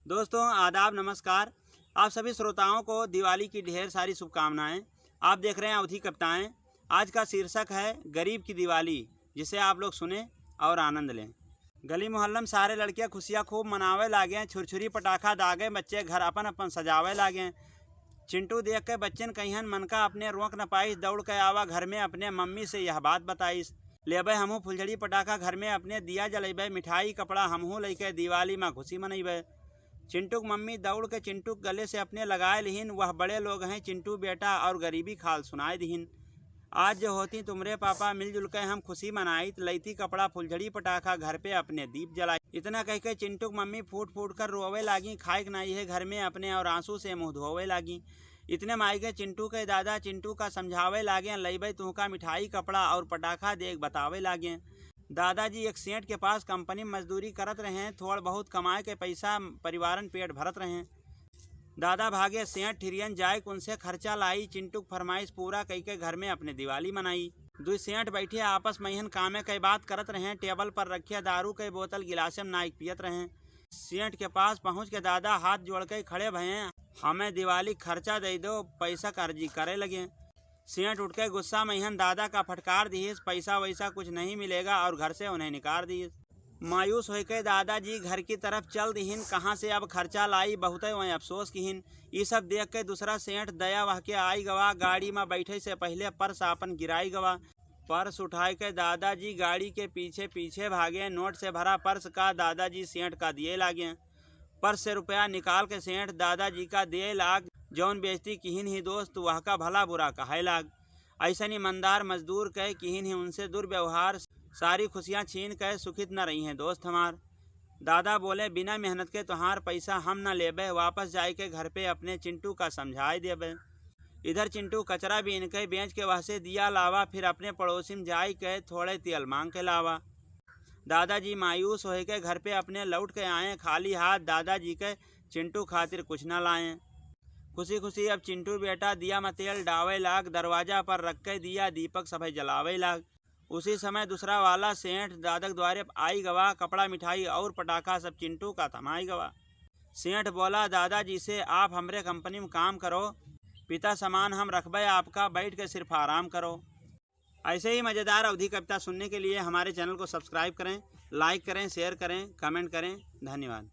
दोस्तों आदाब नमस्कार। आप सभी श्रोताओं को दिवाली की ढेर सारी शुभकामनाएं। आप देख रहे हैं अवधि कविताएं। आज का शीर्षक है गरीब की दिवाली, जिसे आप लोग सुने और आनंद लें। गली मोहल्ला में सारे लड़कियां खुशियां खूब मनावे लागे, छुरछुरी पटाखा दागे, बच्चे घर अपन अपन सजावे लागे। चिंटू देख के बच्चन कहियन मन का अपने रोक न पाइस, दौड़ के आवा घर में अपने मम्मी से यह बात बताइस। लेबे हमहू फुलझड़ी पटाखा घर में अपने दिया जलेबे, मिठाई कपड़ा हमहू लेके दिवाली में खुशी मनैबे। चिंटू की मम्मी दौड़ के चिंटू के गले से अपने लगाए लिहिन, वह बड़े लोग हैं चिंटू बेटा और गरीबी खाल सुनाए दिहिन। आज जो होती तुमरे पापा मिलजुल के हम खुशी मनाई, लईती कपड़ा फुलझड़ी पटाखा घर पे अपने दीप जलाई। इतना कह के चिंटू की मम्मी फूट फूट कर रोवे लागी, खाए के नहीं है घर में अपने और आंसू से मुँह धोवे लागी। इतने माई के चिंटू के दादा चिंटू का समझावे लागे, लईबे तुहका मिठाई कपड़ा और पटाखा देख बतावे लागे। दादाजी एक सेठ के पास कंपनी में मजदूरी करत रहे, थोड़ा बहुत कमाए के पैसा परिवारन पेट भरत रहे। दादा भागे सेठ ठिरियन जाए उनसे खर्चा लाई, चिंटू फरमाइश पूरा कई के घर में अपने दिवाली मनाई। दो सेठ बैठे आपस में यहन कामे कई बात करत रहे, टेबल पर रखे दारू के बोतल गिलासे में नाइक पियत रहे। सेठ के पास पहुंच के दादा हाथ जोड़ के खड़े भये, हमें दिवाली खर्चा दे दो, पैसा का अर्जी करे लगे। सेठ उठ के गुस्सा में यहन दादा का फटकार दिहिस, पैसा वैसा कुछ नहीं मिलेगा और घर से उन्हें निकाल दिहिस। मायूस होकर दादाजी घर की तरफ चल दिहिन, कहाँ से अब खर्चा लाई, बहुत वहीं अफसोस किहिन। ये सब देख के दूसरा सेठ दया वह के आई गवा, गाड़ी में बैठे से पहले पर्स अपन गिराई गवा। पर्स उठाए के दादाजी गाड़ी के पीछे पीछे भागे, नोट से भरा पर्स का दादाजी सेठ का दिए लागे। पर्स से रुपया निकाल के सेठ दादाजी का दिए लाग, जौन बेइज्जती किहिन ही दोस्त वह का भला बुरा कहे लाग। ऐसन ईमानदार मजदूर कह किहिन ही उनसे दुर्व्यवहार, सारी खुशियाँ छीन कह सुखित न रही हैं दोस्त हमार। दादा बोले बिना मेहनत के तुम्हार पैसा हम न लेबे, वापस जाए के घर पे अपने चिंटू का समझाए देबे। इधर चिंटू कचरा बीन के बेच के वह से दिया लावा, फिर अपने पड़ोसी में जाए के थोड़े तेल मांग के लावा। दादाजी मायूस हो के घर पे अपने लौट के आए, खाली हाथ दादाजी के चिंटू खातिर कुछ न लाए। खुशी खुशी अब चिंटू बेटा दिया में तेल डावे लाग, दरवाजा पर रख के दिया दीपक सभी जलावे लाग। उसी समय दूसरा वाला सेठ दादा द्वारे आई गवा, कपड़ा मिठाई और पटाखा सब चिंटू का थमाई गवा। सेठ बोला दादाजी से, आप हमरे कंपनी में काम करो, पिता समान हम रखबे आपका, बैठ के सिर्फ आराम करो। ऐसे ही मज़ेदार अवधि कविता सुनने के लिए हमारे चैनल को सब्सक्राइब करें, लाइक करें, शेयर करें, कमेंट करें। धन्यवाद।